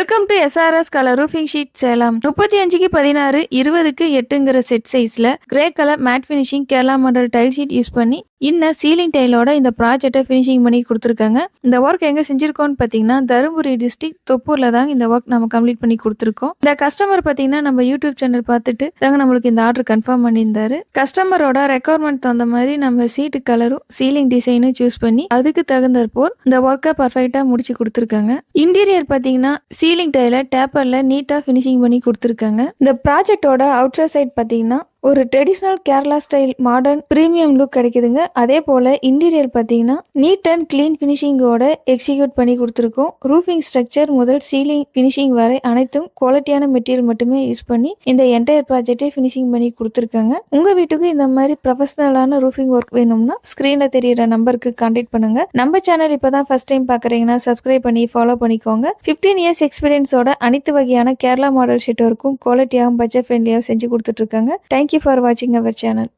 Welcome to SRS colour roofing sheet Salem. 35க்கு 16 20க்கு 8ங்கிற செட் சைஸ்ல grey colour matte finishing Kerala model tile sheet use பண்ணி இன்னும் சீலிங் டைலோட இந்த ப்ராஜெக்டை ஃபினிஷிங் பண்ணி கொடுத்துருக்காங்க. இந்த ஒர்க் எங்க செஞ்சிருக்கோம்னு பார்த்தீங்கன்னா தருமபுரி டிஸ்ட்ரிக்ட் தொப்பூர்ல தாங்க இந்த ஒர்க் நம்ம கம்ப்ளீட் பண்ணி கொடுத்துருக்கோம். இந்த கஸ்டமர் பார்த்தீங்கன்னா நம்ம யூடியூப் சேனல் பார்த்துட்டு தாங்க நம்மளுக்கு இந்த ஆர்டர் கன்ஃபார்ம் பண்ணியிருந்தாரு. கஸ்டமரோட ரெக்குவயர்மெண்ட் தகுந்த மாதிரி நம்ம சீட்டு கலரும் சீலிங் டிசைனும் சூஸ் பண்ணி அதுக்கு தகுந்தற்போல் இந்த ஒர்க்கை பர்ஃபெக்டா முடிச்சு கொடுத்துருக்காங்க. இன்டீரியர் பார்த்தீங்கன்னா சீலிங் டைல டேப்பர்ல நீட்டா ஃபினிஷிங் பண்ணி கொடுத்துருக்காங்க. இந்த ப்ராஜெக்டோட அவுட்டர் சைட் பார்த்தீங்கன்னா ஒரு traditional Kerala style modern premium look கிடைக்குதுங்க. அதே போல இன்டீரியர் பார்த்தீங்கன்னா நீட் அண்ட் கிளீன் ஃபினிஷிங்கோட எக்ஸிக்யூட் பண்ணி கொடுத்துருக்கோம். ரூஃபிங் ஸ்ட்ரக்சர் முதல் சீலிங் ஃபினிஷிங் வரை அனைத்தும் குவாலிட்டியான மெட்டீரியல் மட்டுமே யூஸ் பண்ணி இந்த என்டையர் ப்ராஜெக்டை ஃபினிஷிங் பண்ணி கொடுத்துருக்காங்க. உங்க வீட்டுக்கு இந்த மாதிரி ப்ரொஃபஷனலான ரூஃபிங் ஒர்க் வேணும்னா ஸ்கிரீன்ல தெரியிற நம்பருக்கு கான்டாக்ட் பண்ணுங்க. நம்ம சேனல் இப்பதான் ஃபர்ஸ்ட் டைம் பாக்குறீங்கன்னா சப்ஸ்கிரைப் பண்ணி ஃபாலோ பண்ணிக்கோங்க. 15 இயர்ஸ் எக்ஸ்பீரியன்ஸோட அனைத்து வகையான கேரளா மாடல் ஷீட் ஒர்க்கும் குவாலிட்டியாகவும் பட்ஜெட் ஃப்ரெண்ட்லியாகவும் செஞ்சு கொடுத்துட்டு இருக்காங்க. Thank you for watching our channel.